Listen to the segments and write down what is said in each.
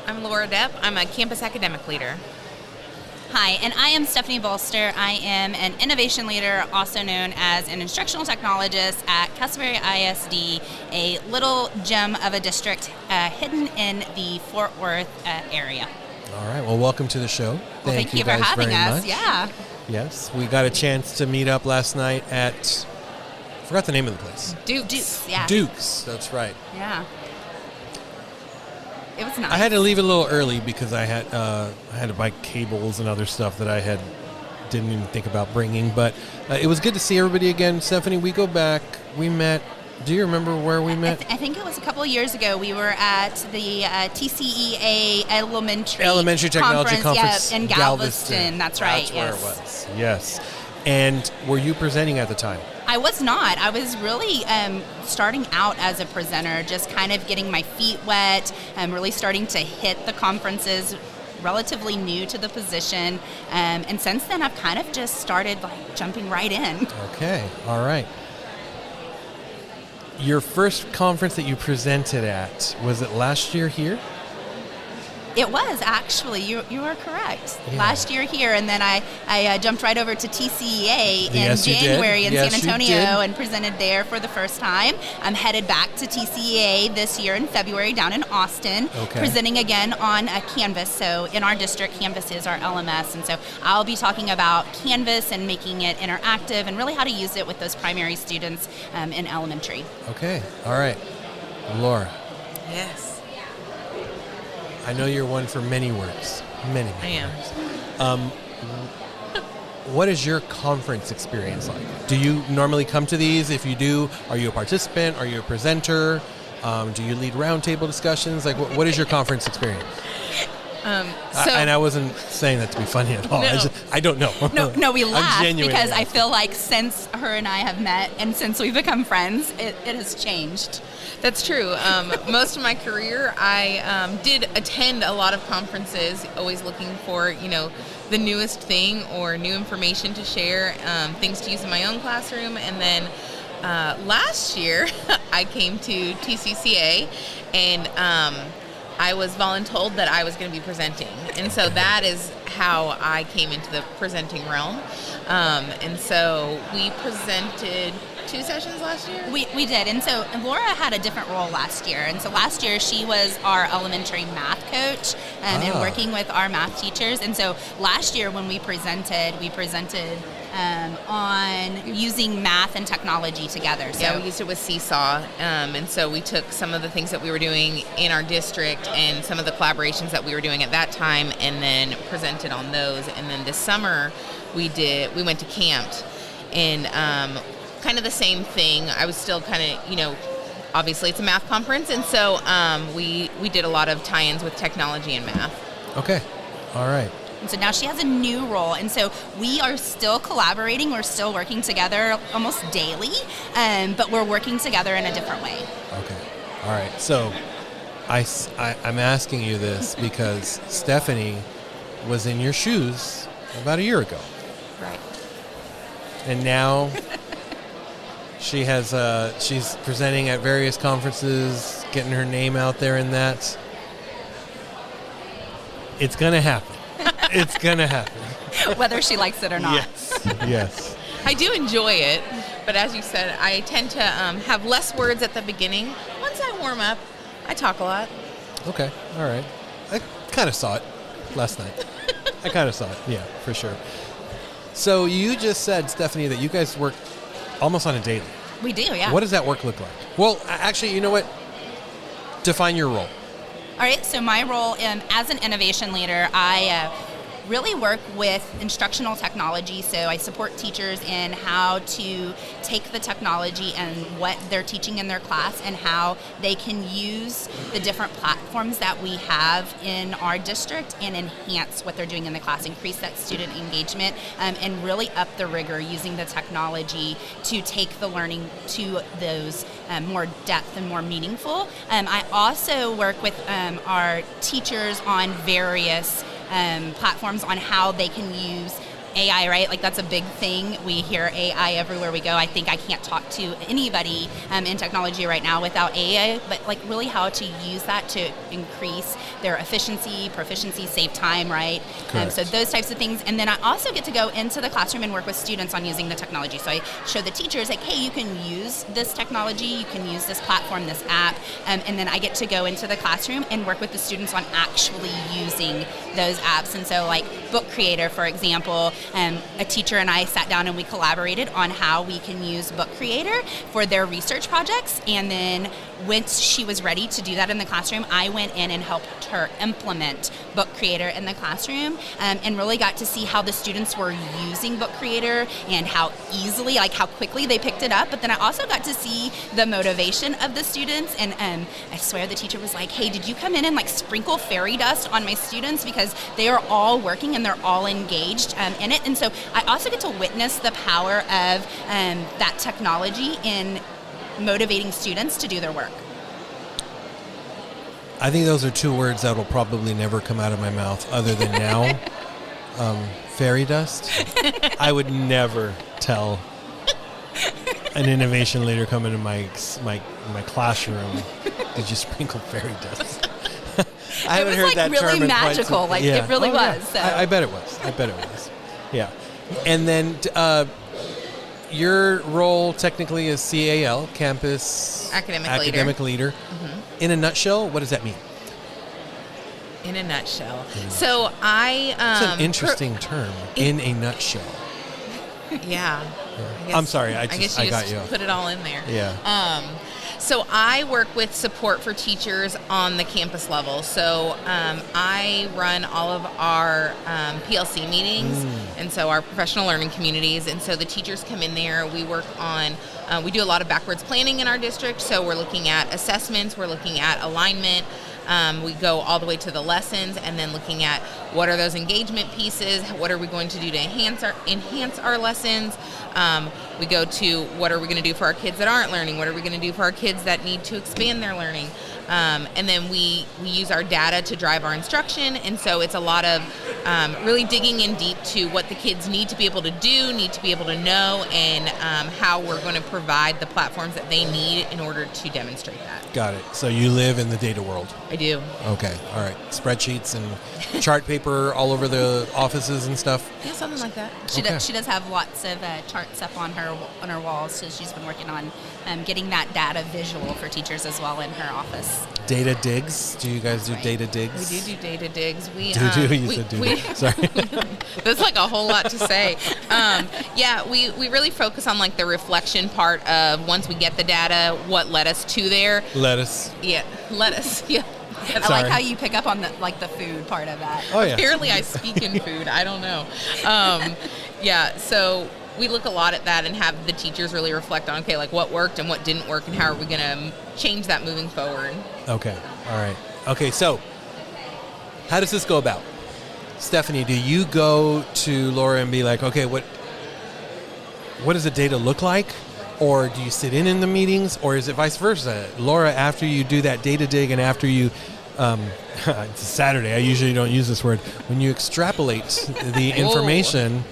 I'm Laura Depp. I'm a campus academic leader. Hi, and I am Stephanie Balster. I am an innovation leader, also known as an instructional technologist at Castleberry ISD, a little gem of a district hidden in the Fort Worth area. All right. Well, welcome to the show. Thank you for guys having very us. much. Yeah. Yes, we got a chance to meet up last night at, I forgot the name of the place. Duke's. Yeah. Duke's, that's right. Yeah. It was nice. I had to leave a little early because I had to buy cables and other stuff that I didn't even think about bringing. But it was good to see everybody again. Stephanie, we go back. We met. Do you remember where we met? I think it was a couple of years ago. We were at the TCCA Elementary Technology Conference in Galveston. That's right. That's where it was. Yes. And were you presenting at the time? I was not. I was really starting out as a presenter, just kind of getting my feet wet, really starting to hit the conferences, relatively new to the position. And since then, I've kind of just started jumping right in. Okay. All right. Your first conference that you presented at, was it last year here? It was, actually. You are correct. Yeah. Last year here, and then I jumped right over to TCCA in Yes, you did. January in Yes, San you Antonio did. and presented there for the first time. I'm headed back to TCCA this year in February down in Austin, presenting again on a Canvas. So in our district, Canvas is our LMS, and so I'll be talking about Canvas and making it interactive and really how to use it with those primary students in elementary. Okay. All right. Laura. Yes. I know you're one for many words. Many I am. words. What is your conference experience like? Do you normally come to these? If you do, are you a participant? Are you a presenter? Do you lead roundtable discussions? Like, what is your conference experience? And I wasn't saying that to be funny at all. No. I don't know. No, we laugh because I laughing. feel like since her and I have met and since we've become friends, it has changed. That's true. Most of my career, I did attend a lot of conferences, always looking for, the newest thing or new information to share, things to use in my own classroom. And then last year, I came to TCCA, and I was voluntold that I was going to be presenting. And so that is how I came into the presenting realm. And so we presented 2 sessions last year? We did. And so Laura had a different role last year. And so last year she was our elementary math coach and working with our math teachers. And so last year when we presented on using math and technology together. So yeah, we used it with Seesaw. And so we took some of the things that we were doing in our district and some of the collaborations that we were doing at that time and then presented on those. And then this summer we went to camp and kind of the same thing. I was still kind of, obviously it's a math conference. And so we did a lot of tie-ins with technology and math. Okay. All right. And so now she has a new role. And so we are still collaborating. We're still working together almost daily, but we're working together in a different way. Okay. All right. So I'm asking you this because Stephanie was in your shoes about a year ago. Right. And now she's presenting at various conferences, getting her name out there in that. It's going to happen. It's going to happen. Whether she likes it or not. Yes. I do enjoy it, but as you said, I tend to have less words at the beginning. Once I warm up, I talk a lot. Okay. All right. I kind of saw it last night. I kind of saw it. Yeah, for sure. So you just said, Stephanie, that you guys work almost on a daily. We do, yeah. What does that work look like? Well, actually, you know what? Define your role. All right, so my role as an innovation leader, I really work with instructional technology. So I support teachers in how to take the technology and what they're teaching in their class and how they can use the different platforms that we have in our district and enhance what they're doing in the class, increase that student engagement, and really up the rigor using the technology to take the learning to those more depth and more meaningful. I also work with our teachers on various platforms on how they can use AI, right? Like that's a big thing. We hear AI everywhere we go. I think I can't talk to anybody in technology right now without AI, but like really how to use that to increase their efficiency, proficiency, save time, right? So those types of things. And then I also get to go into the classroom and work with students on using the technology. So I show the teachers like, hey, you can use this technology, you can use this platform, this app, and then I get to go into the classroom and work with the students on actually using those apps. And so like Book Creator, for example, a teacher and I sat down and we collaborated on how we can use Book Creator for their research projects. And then once she was ready to do that in the classroom, I went in and helped her implement Book Creator in the classroom, and really got to see how the students were using Book Creator and how easily, like how quickly they picked it up. But then I also got to see the motivation of the students. And I swear the teacher was like, hey, did you come in and like sprinkle fairy dust on my students? Because they are all working and they're all engaged in it. And so I also get to witness the power of that technology in motivating students to do their work. I think those are two words that will probably never come out of my mouth other than now. Fairy dust. I would never tell an innovation leader coming to my classroom, did you sprinkle fairy dust? I haven't heard that term. It was like really magical. Like it really was. So. I bet it was. Yeah. And then your role technically is CAL, Campus Academic Leader. Mm-hmm. In a nutshell, what does that mean? In a nutshell. So I... It's an interesting term, in a nutshell. Yeah. I'm sorry, I got you. Put it all in there. Yeah. So I work with support for teachers on the campus level. So I run all of our PLC meetings, and so our professional learning communities. And so the teachers come in there. We work on, we do a lot of backwards planning in our district. So we're looking at assessments, we're looking at alignment. We go all the way to the lessons, and then looking at what are those engagement pieces, what are we going to do to enhance our lessons. We go to what are we going to do for our kids that aren't learning, what are we going to do for our kids that need to expand their learning. And then we use our data to drive our instruction, and so it's a lot of really digging in deep to what the kids need to be able to do, need to be able to know, and how we're going to provide the platforms that they need in order to demonstrate that. Got it. So you live in the data world. I do. Okay. All right. Spreadsheets and chart paper all over the offices and stuff. Yeah, something like that. She does have lots of charts up on her walls, so she's been working on getting that data visual for teachers as well in her office. Data digs? Do you guys do data digs? We do data digs. You said do. Sorry. That's like a whole lot to say. We really focus on like the reflection part of once we get the data, what led us to there. Lettuce. Yeah, lettuce. Yeah. I like how you pick up on the food part of that. Oh yeah. Apparently I speak in food. I don't know. So we look a lot at that and have the teachers really reflect on, okay, like what worked and what didn't work and how are we going to change that moving forward. Okay. All right. Okay, so how does this go about? Stephanie, do you go to Laura and be like, okay, what does the data look like? Or do you sit in the meetings? Or is it vice versa? Laura, after you do that data dig and after you, it's Saturday, I usually don't use this word, when you extrapolate the information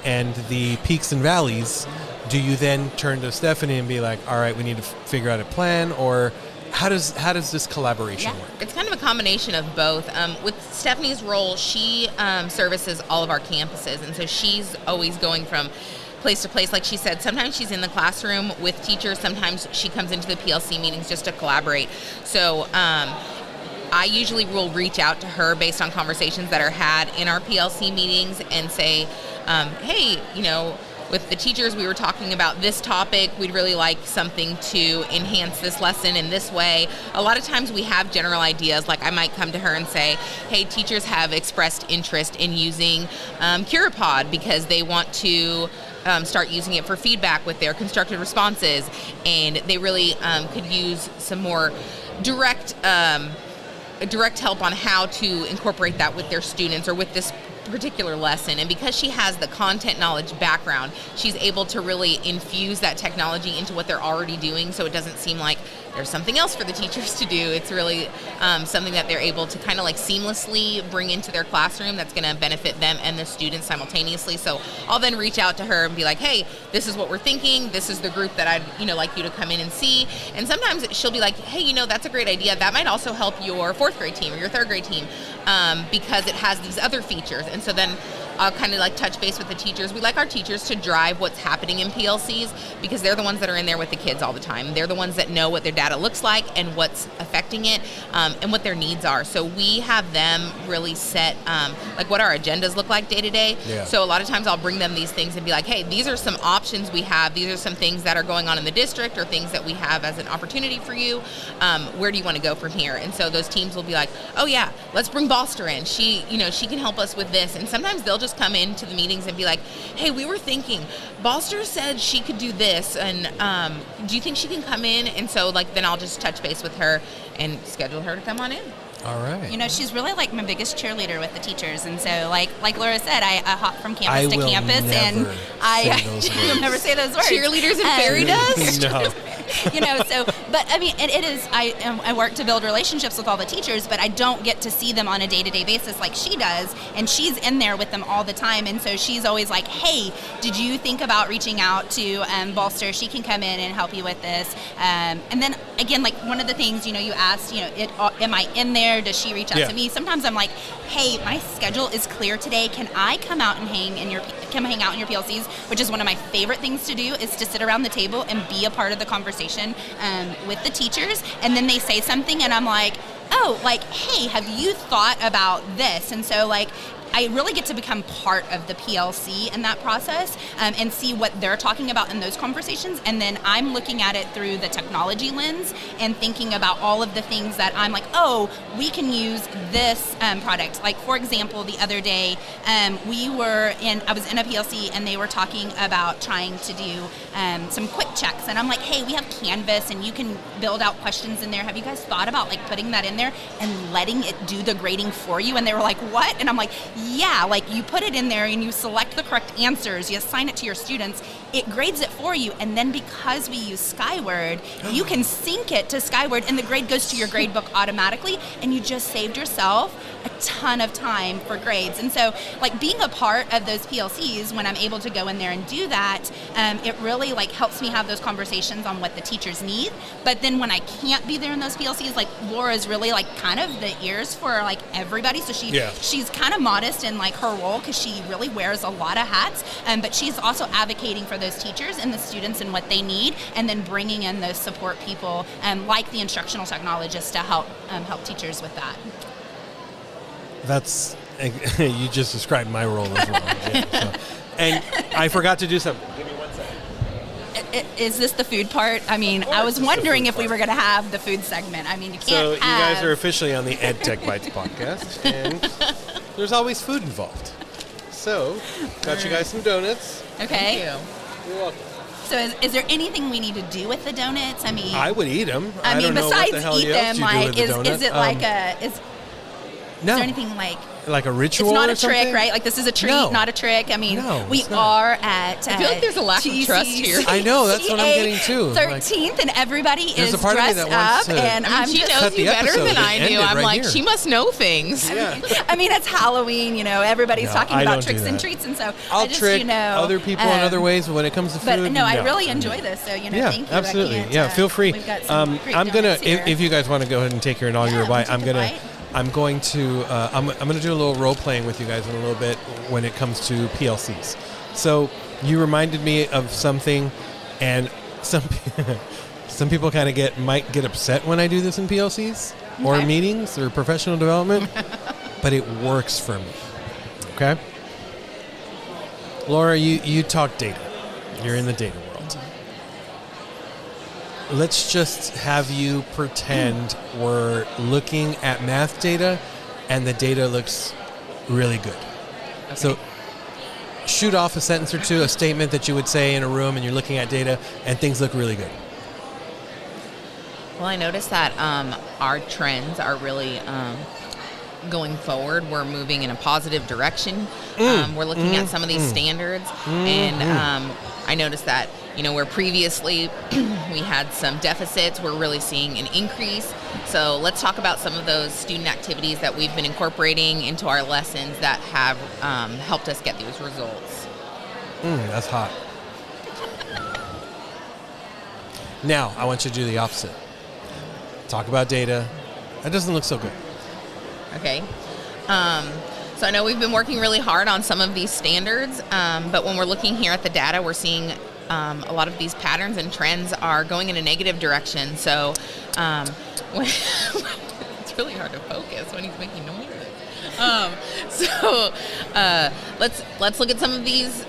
and the peaks and valleys, do you then turn to Stephanie and be like, all right, we need to figure out a plan? Or how does this collaboration work? It's kind of a combination of both. With Stephanie's role, she services all of our campuses. And so she's always going from place to place. Like she said, sometimes she's in the classroom with teachers. Sometimes she comes into the PLC meetings just to collaborate. So I usually will reach out to her based on conversations that are had in our PLC meetings and say, hey, with the teachers, we were talking about this topic. We'd really like something to enhance this lesson in this way. A lot of times we have general ideas. Like I might come to her and say, hey, teachers have expressed interest in using Curipod because they want to start using it for feedback with their constructive responses. And they really could use some more direct help on how to incorporate that with their students or with this particular lesson. And because she has the content knowledge background, she's able to really infuse that technology into what they're already doing, so it doesn't seem like there's something else for the teachers to do. It's really something that they're able to kind of like seamlessly bring into their classroom that's going to benefit them and the students simultaneously. So I'll then reach out to her and be like, hey, this is what we're thinking. This is the group that I'd like you to come in and see. And sometimes she'll be like, hey, that's a great idea. That might also help your 4th grade team or your 3rd grade team because it has these other features. And so then I'll kind of like touch base with the teachers. We like our teachers to drive what's happening in PLCs because they're the ones that are in there with the kids all the time. They're the ones that know what their data looks like and what's affecting it and what their needs are. So we have them really set like what our agendas look like day to day. So a lot of times I'll bring them these things and be like, hey, these are some options we have. These are some things that are going on in the district or things that we have as an opportunity for you. Where do you want to go from here? And so those teams will be like, oh yeah, let's bring Balster in. She can help us with this. And sometimes they'll just come into the meetings and be like, hey, we were thinking Balster said she could do this, and do you think she can come in? And so like then I'll just touch base with her and schedule her to come on in. All right. She's really like my biggest cheerleader with the teachers, and so like Laura said, I hop from campus to campus, and you'll never say those words. Cheerleaders and fairy dust. No. So, but I mean, it is, I work to build relationships with all the teachers, but I don't get to see them on a day-to-day basis like she does, and she's in there with them all the time, and so she's always like, hey, did you think about reaching out to Balster? She can come in and help you with this. And then, again, like one of the things, you asked, am I in there? Does she reach out to me? Sometimes I'm like, hey, my schedule is clear today. Can I come out and hang out in your PLCs? Which is one of my favorite things to do, is to sit around the table and be a part of the conversation with the teachers, and then they say something and I'm like, oh, like, hey, have you thought about this? And so like I really get to become part of the PLC in that process and see what they're talking about in those conversations. And then I'm looking at it through the technology lens and thinking about all of the things that I'm like, oh, we can use this product. Like, for example, the other day, I was in a PLC and they were talking about trying to do some quick checks. And I'm like, hey, we have Canvas and you can build out questions in there. Have you guys thought about like putting that in there and letting it do the grading for you? And they were like, what? And I'm like, yeah, like you put it in there and you select the correct answers, you assign it to your students, it grades it for you, and then because we use Skyward, you can sync it to Skyward and the grade goes to your grade book automatically, and you just saved yourself a ton of time for grades. And so like being a part of those PLCs, when I'm able to go in there and do that, it really like helps me have those conversations on what the teachers need. But then when I can't be there in those PLCs, like Laura's really like kind of the ears for like everybody, so she's kind of modest in like her role because she really wears a lot of hats, but she's also advocating for those teachers and the students and what they need, and then bringing in those support people like the instructional technologists to help teachers with that. That's, you just described my role as well. And I forgot to do something. Give me 1 second. Is this the food part? I mean, I was wondering if we were going to have the food segment. I mean, you can't So you guys are officially on the EdTech Bites podcast, and there's always food involved. So, got you guys some donuts. Okay. Thank you. You're welcome. So is there anything we need to do with the donuts? I mean, I would eat them. I mean, don't know besides what the hell eat else them, you do like, with the is donut. it like is No. there anything like a ritual? It's not or a trick, something? right? Like, this is a treat, No. not a trick. I mean, No, we it's not. are at I feel like there's a lack of trust here. I know, that's what I'm getting too. 13th, and everybody There's is a part of me dressed that wants up, to and I'm She just. knows cut the you better episode than and I end do. it I'm right like, here. she must know things. Yeah. I mean, it's Halloween, everybody's No, talking I about don't do tricks and that. treats, and so I'll I just, trick other people in other ways, but when it comes to food, But no, I really enjoy this, so, Yeah, thank you. absolutely. I can't, Yeah, feel free. We've got some great I'm gonna donuts here. if you guys want to go ahead and take your inaugural Yeah, bite, we'll take a bite. I'm going to do a little role playing with you guys in a little bit when it comes to PLCs. So you reminded me of something, and some people kind of might get upset when I do this in PLCs or Okay. meetings or professional development, but it works for me. Okay, Laura, you talk data. You're in the data world. Let's just have you pretend we're looking at math data and the data looks really good. Okay. So shoot off a sentence or two, a statement that you would say in a room and you're looking at data and things look really good. Well, I noticed that our trends are really going forward, we're moving in a positive direction. We're looking at some of these standards, and I noticed that, where previously we had some deficits, we're really seeing an increase. So let's talk about some of those student activities that we've been incorporating into our lessons that have helped us get these results. That's hot. Now, I want you to do the opposite. Talk about data. That doesn't look so good. Okay. So I know we've been working really hard on some of these standards, but when we're looking here at the data, we're seeing a lot of these patterns and trends are going in a negative direction. So it's really hard to focus when he's making noises. Let's look at some of these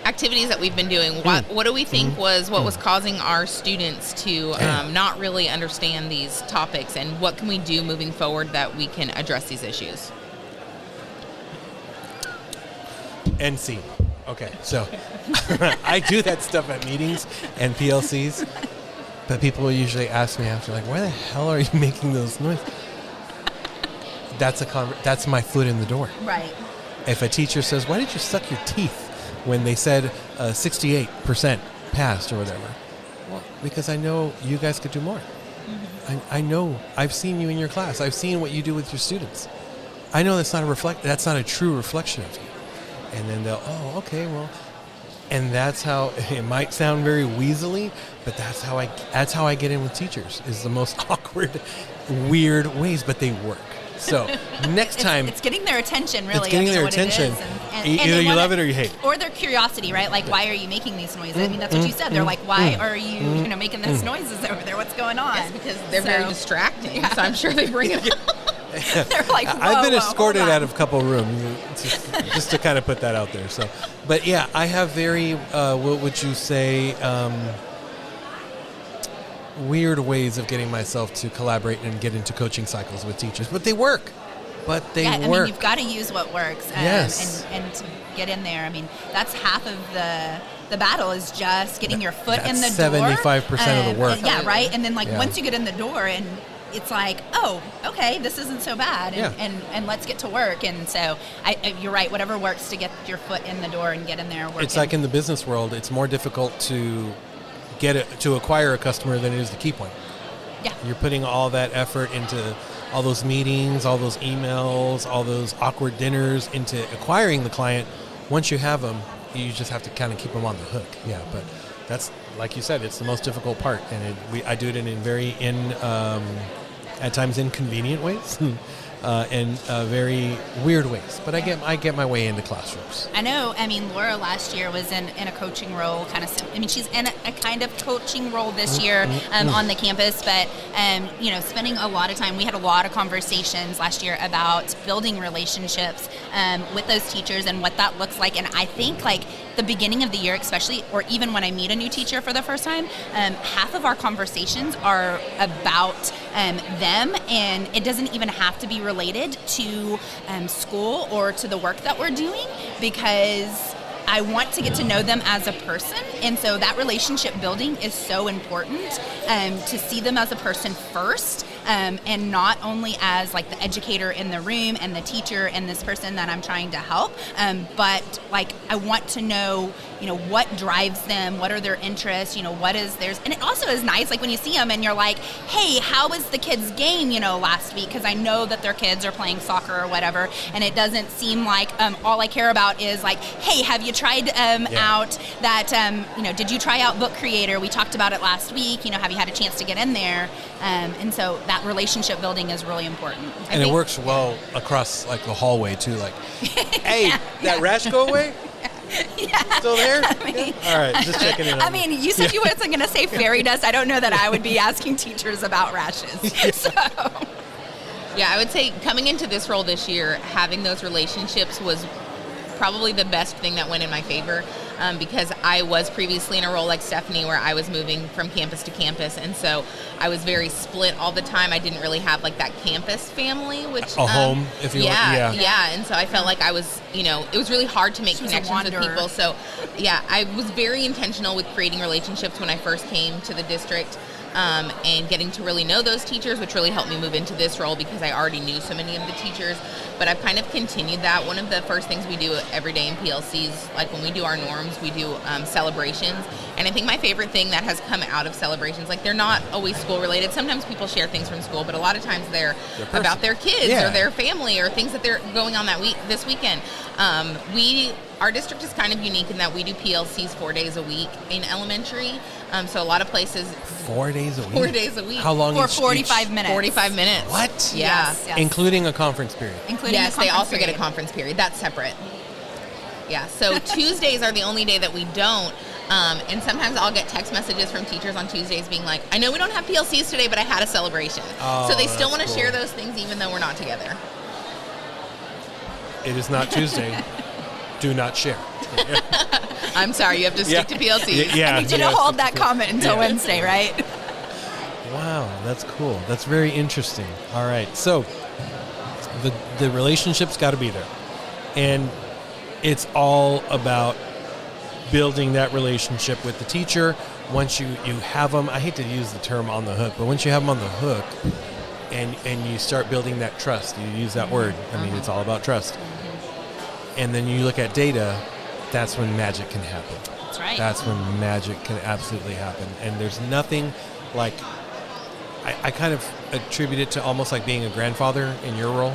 activities that we've been doing. What do we think was causing our students to not really understand these topics, and what can we do moving forward that we can address these issues? NC. Okay, so I do that stuff at meetings and PLCs, but people will usually ask me after, like, why the hell are you making those noises? That's my foot in the door. Right. If a teacher says, why did you suck your teeth when they said 68% passed or whatever? Well, because I know you guys could do more. I know. I've seen you in your class. I've seen what you do with your students. I know that's not a true reflection of you. And then they'll, okay, well, and that's how it might sound very weaselly, but that's how I get in with teachers, is the most awkward, weird ways, but they work. So next time, it's getting their attention, really. It's getting their attention. Either you love it or you hate it. Or their curiosity, right? Like, why are you making these noises? I mean, that's what you said. They're like, why are you, making these noises over there? What's going on? Yes, because they're very distracting. Yeah. So I'm sure they bring it up. They're like, I've been escorted out of a couple rooms just to kind of put that out there. So, but yeah, I have very, what would you say, weird ways of getting myself to collaborate and get into coaching cycles with teachers, but they work. I mean, you've got to use what works, yes. and to get in there. I mean, that's half of the battle, is just getting your foot in the door. 75% of the work. Yeah, right. And then once you get in the door, and it's like, oh, okay, this isn't so bad, and let's get to work. And so you're right. Whatever works to get your foot in the door and get in there working. It's like in the business world, it's more difficult to acquire a customer than it is to keep one. Yeah. You're putting all that effort into all those meetings, all those emails, all those awkward dinners into acquiring the client. Once you have them, you just have to kind of keep them on the hook. Yeah, but that's, like you said, it's the most difficult part, and I do it in very at times inconvenient ways. And very weird ways, but I get my way into classrooms. I know. I mean, Laura last year was in a coaching role, she's in a kind of coaching role this year on the campus, but spending a lot of time. We had a lot of conversations last year about building relationships with those teachers and what that looks like. And I think the beginning of the year, especially, or even when I meet a new teacher for the first time, half of our conversations are about them, and it doesn't even have to be related to school or to the work that we're doing, because I want to get to know them as a person. And so that relationship building is so important, to see them as a person first, and not only as the educator in the room and the teacher and this person that I'm trying to help, but I want to know, what drives them, what are their interests, what is theirs. And it also is nice, when you see them and you're like, hey, how was the kids' game, last week? Because I know that their kids are playing soccer or whatever, and it doesn't seem like all I care about is hey, have you tried out that, did you try out Book Creator? We talked about it last week. Have you had a chance to get in there? And so that relationship building is really important. And it works well across the hallway too. Hey, that rash go away? Yeah. Still there? All right, just checking in. You said you wasn't going to say fairy dust. I don't know that I would be asking teachers about rashes. So. Yeah, I would say coming into this role this year, having those relationships was probably the best thing that went in my favor, because I was previously in a role like Stephanie where I was moving from campus to campus, and so I was very split all the time. I didn't really have that campus family, which a home, if you yeah, and so I felt like I was, it was really hard to make connections with people. So yeah, I was very intentional with creating relationships when I first came to the district. and getting to really know those teachers, which really helped me move into this role because I already knew so many of the teachers. But I've kind of continued that. One of the first things we do every day in PLCs, like when we do our norms, we do celebrations. And I think my favorite thing that has come out of celebrations, like they're not always school related. Sometimes people share things from school, but a lot of times they're about their kids or their family or things that they're going on this weekend. Our district is kind of unique in that we do PLCs 4 days a week in elementary. So a lot of places... 4 days a week? 4 days a week. How long? For 45 minutes. 45 minutes. What? Yeah. Yes. Including a conference period? Yes, they also get a conference period. That's separate. Yeah, so Tuesdays are the only day that we don't. And sometimes I'll get text messages from teachers on Tuesdays being like, I know we don't have PLCs today, but I had a celebration. Oh, so they still want to cool. share those things even though we're not together. It is not Tuesday. Do not share. I'm sorry, you have to stick to PLCs. I need you to hold that comment until Wednesday, right? Wow, that's cool. That's very interesting. All right, so the relationship's got to be there. And it's all about building that relationship with the teacher. Once you have them, I hate to use the term on the hook, but once you have them on the hook and you start building that trust, you use that word. I mean, it's all about trust. And then you look at data, that's when magic can happen. That's right. That's when magic can absolutely happen. And there's nothing like, I kind of attribute it to almost like being a grandfather in your role.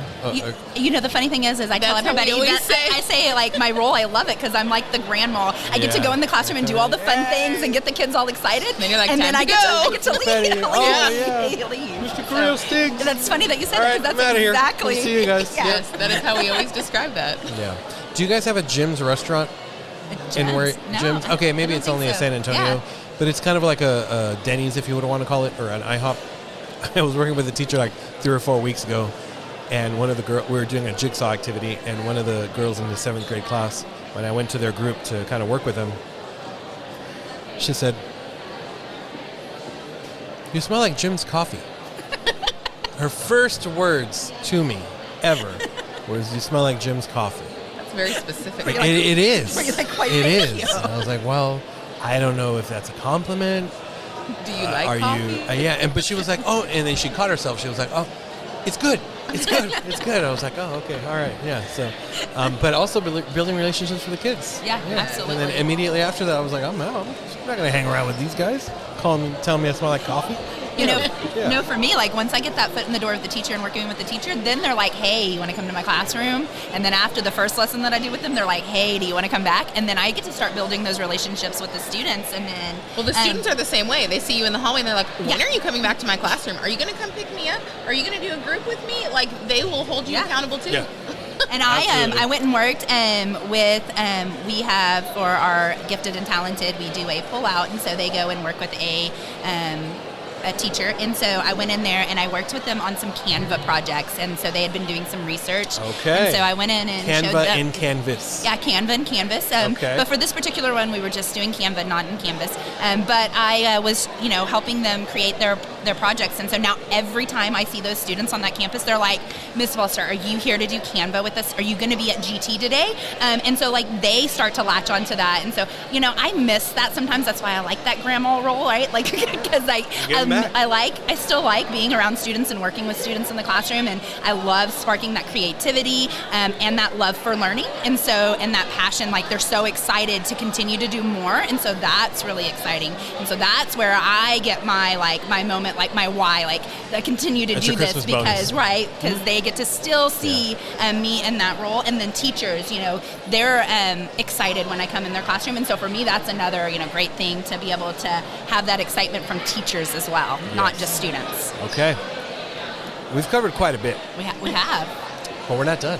You know, the funny thing is I tell That's what we everybody always that say. I say, like, my role, I love it because I'm like the grandma. I get to go in the classroom and do all the fun things and get the kids all excited. Then you're like, and then time I to get to leave. Mr. Carrillo stinks. That's funny that you said All that right, because I'm outta that's here. exactly. We'll see you guys. Yeah. Yes, that is how we always describe that. Yeah. Do you guys have a Jim's restaurant? Jim's? No, Jim's? Okay, maybe I it's don't only think a so. San Antonio, Yeah. but it's kind of like a Denny's, if you would want to call it, or an IHOP. I was working with a teacher like 3 or 4 weeks ago, and one of the we were doing a jigsaw activity, and one of the girls in the 7th grade class, when I went to their group to kind of work with them, she said, "You smell like Jim's coffee." Her first words to me ever was, "You smell like Jim's coffee." That's very specific. Like, it is. Were you like, "Why, it thank is. you?" And I was like, well, I don't know if that's a compliment. Do you like Are coffee? you? Yeah. But she was like, oh, and then she caught herself. She was like, oh, it's good. It's good. It's good. I was like, oh, okay, all right, yeah. So, but also building relationships for the kids. Yeah, absolutely. And then immediately after that, I was like, I'm out. I'm not gonna hang around with these guys. Tell me I smell like coffee. You know, Yeah. no, for me, like once I get that foot in the door of the teacher and working with the teacher, then they're like, hey, you want to come to my classroom? And then after the first lesson that I do with them, they're like, hey, do you want to come back? And then I get to start building those relationships with the students. And then, Well, the students are the same way. They see you in the hallway and they're like, when are you coming back to my classroom? Are you going to come pick me up? Are you going to do a group with me? Like, they will hold you accountable too. Yeah. And Absolutely. I went and worked with we have for our gifted and talented, we do a pull out, and so they go and work with a teacher, and so I went in there and I worked with them on some Canva projects, and so they had been doing some research. Okay. And so I went in and showed Canva them. and Canvas. Yeah, Canva and Canvas. Okay. But for this particular one, we were just doing Canva, not in Canvas. But I was, helping them create their projects. And so now every time I see those students on that campus, they're like, Miss Balster, are you here to do Canva with us? Are you going to be at GT today? And so like they start to latch onto that. And so, I miss that sometimes. That's why I like that grandma role, right? Like, because I still like being around students and working with students in the classroom. And I love sparking that creativity and that love for learning. And that passion, like they're so excited to continue to do more. And so that's really exciting. And so that's where I get my moment, like my why, like I continue to That's do your this Christmas bonus. because they get to still see me in that role. And then teachers, they're excited when I come in their classroom. And so for me, that's another, great thing to be able to have that excitement from teachers as well, not just students. Okay. We've covered quite a bit, We have. but we're not done.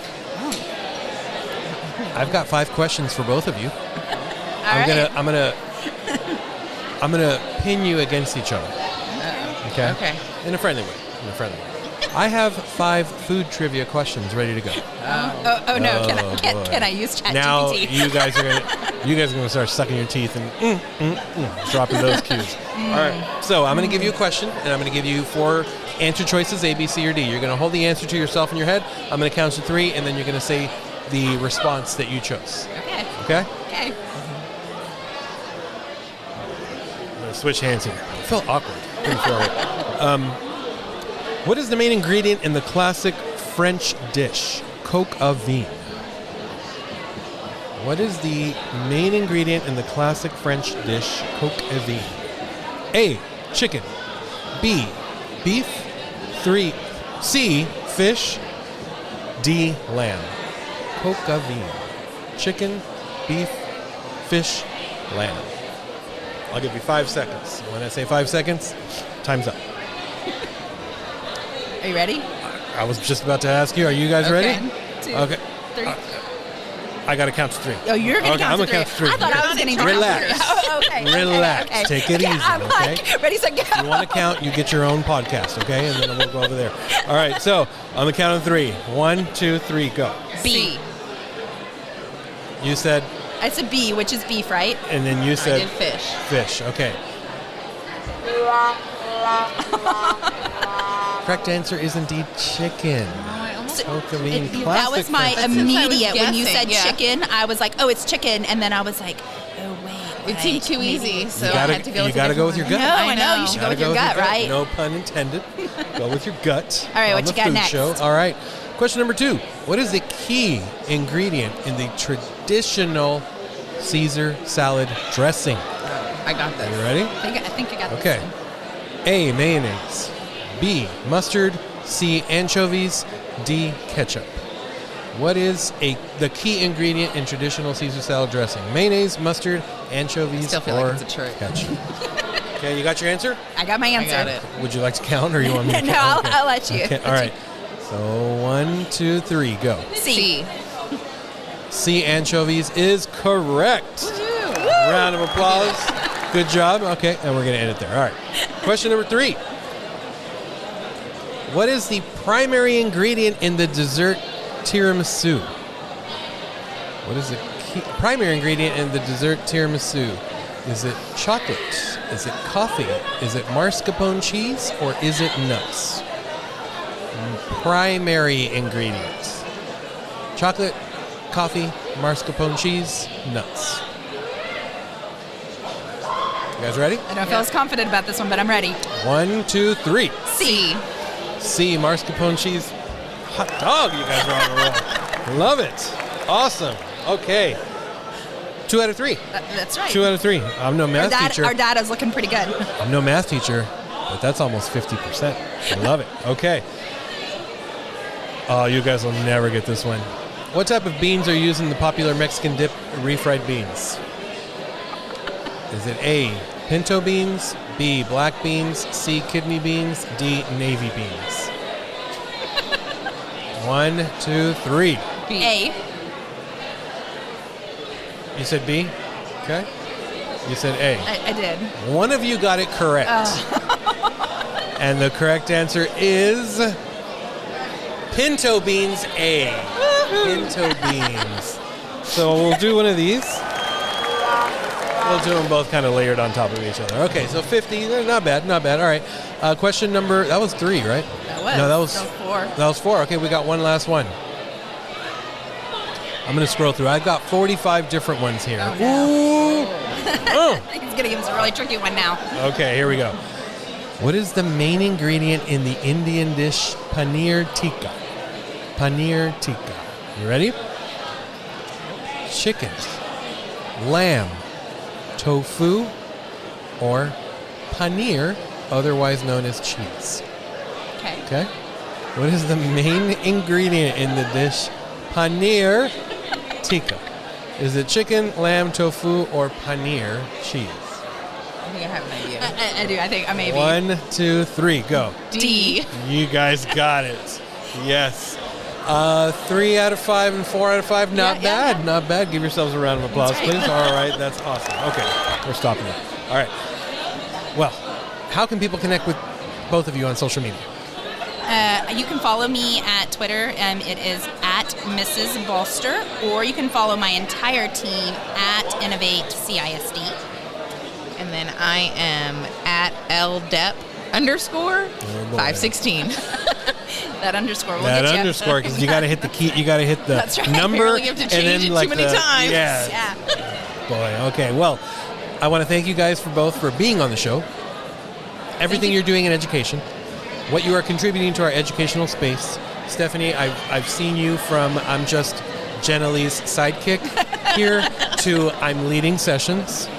I've got 5 questions for both of you. I'm gonna pin you against each other. Okay. Okay. In a friendly way. I have 5 food trivia questions ready to go. Oh no! Oh, boy. Can I use ChatGPT? Now you guys are gonna start sucking your teeth and dropping those cues. All right. So I'm gonna give you a question, and I'm gonna give you 4 answer choices: A, B, C, or D. You're gonna hold the answer to yourself in your head. I'm gonna count to 3, and then you're gonna say the response that you chose. Okay. Okay? Okay. to switch hands here. I felt awkward. Didn't feel right. What is the main ingredient in the classic French dish, coq au vin? What is the main ingredient in the classic French dish, coq au vin? A, chicken. B, beef. C, fish. D, lamb. Coq au vin. Chicken, beef, fish, lamb. I'll give you 5 seconds. When I say 5 seconds, time's up. Are you ready? I was just about to ask you, are you guys ready? 2, Okay. 3. I got to count to 3. Oh, you're going to I'm count to 3. gonna count to 3. I thought I was getting to Relax. count to 3. Oh, okay. Relax. Okay. Take it easy, I'm okay? like, ready, set, go. If you want to count, you get your own podcast, okay? And then we'll go over there. All right, so on the count of 3. 1, 2, 3, go. B. You said, I said B, which is beef, right? and then you I said did fish. fish. Okay. Correct answer is indeed chicken. I almost Coq au vin, That classic was my French. immediate, when you guessing, said yeah. chicken, I was like, oh, it's chicken. And then I was like, oh, wait. It seemed too maybe. easy, so You I gotta- had to go you with a gotta go different with your one. gut. I know. You should go Gotta with your gut, right? No pun intended. Go with your gut. All right, on what the you got food next? Show. All right. Question number 2. What is the key ingredient in the traditional Caesar salad dressing? I got this. You ready? I think you got Okay. this one. A, mayonnaise. B, mustard. C, anchovies. D, ketchup. What is the key ingredient in traditional Caesar salad dressing? Mayonnaise, mustard, anchovies, Still feel or like it's a trick. ketchup? Okay, you got your answer? I got my I answer. got it. Would you like to count, or you want me to No, count? I'll let you. Okay, all right. So 1, 2, 3, go. C. C, anchovies is correct. Round of applause. Good job. Okay, and we're going to end it there. All right. Question number 3. What is the primary ingredient in the dessert tiramisu? What is the primary ingredient in the dessert tiramisu? Is it chocolate? Is it coffee? Is it mascarpone cheese? Or is it nuts? Primary ingredients. Chocolate, coffee, mascarpone cheese, nuts. You guys ready? I don't feel as confident about this one, but I'm ready. 1, 2, 3. C. C, mascarpone cheese. Hot dog, you guys are on a roll. Love it. Awesome. Okay. 2 out of 3. That's right. 2 out of 3. I'm no math teacher. Our data's looking pretty good. I'm no math teacher, but that's almost 50%. I love it. Okay. Oh, you guys will never get this one. What type of beans are used in the popular Mexican dip, refried beans? Is it A, pinto beans, B, black beans, C, kidney beans, D, navy beans? 1, 2, 3. B. A. You said B? Okay. You said A. I did. One of you got it correct. And the correct answer is pinto beans A. Pinto beans. So we'll do one of these. We'll do them both kind of layered on top of each other. Okay, so 50. Not bad, not bad. All right. Question number, that was 3, right? That was. No, that was 4. That was 4. Okay, we got one last one. I'm going to scroll through. I've got 45 different ones here. Oh, no. Ooh. Oh. He's going to give us a really tricky one now. Okay, here we go. What is the main ingredient in the Indian dish paneer tikka? Paneer tikka. You ready? Chicken, lamb, tofu, or paneer, otherwise known as cheese. Okay? What is the main ingredient in the dish paneer tikka? Is it chicken, lamb, tofu, or paneer cheese? I think I have an idea. I do. I think I maybe. 1, 2, 3, go. D. You guys got it. Yes. 3 out of 5 and 4 out of 5. Not Yeah. bad. Not bad. Give yourselves a round of applause, That's right. please. All right. That's awesome. Okay. We're stopping it. All right. Well, how can people connect with both of you on social media? You can follow me at Twitter. It is at Mrs. Balster, or you can follow my entire team at Innovate CISD. And then I am at LDepp _ 516. That underscore will That get you. underscore, because you got to hit the key. You got to hit the That's right. number, Apparently you have to and change then it like too many times. Yeah. Yeah. Boy. Okay. Well, I want to thank you guys for being on the show. Everything you're doing in education, what you are contributing to our educational space. Stephanie, I've seen you from I'm just Jenna Lee's sidekick here to I'm leading sessions.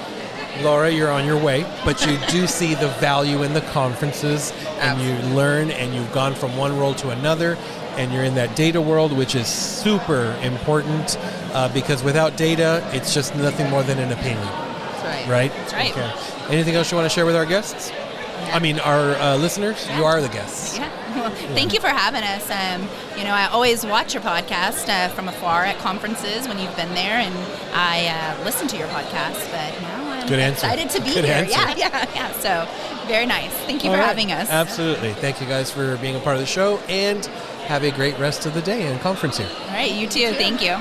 Laura, you're on your way, but you do see the value in the conferences, and you learn, and you've gone from one role to another, and you're in that data world, which is super important because without data, it's just nothing more than an opinion. That's right. Right? That's right. Okay. Anything else you want to share with our guests? I mean, our listeners? You are the guests. Yeah. Well, thank you for having us. I always watch your podcast from afar at conferences when you've been there, and I listen to your podcast, but now I'm excited to be Good here. answer. Yeah. So, very nice. Thank you for having us. Absolutely. Thank you guys for being a part of the show, and have a great rest of the day and conference here. All right, you too. Thank you.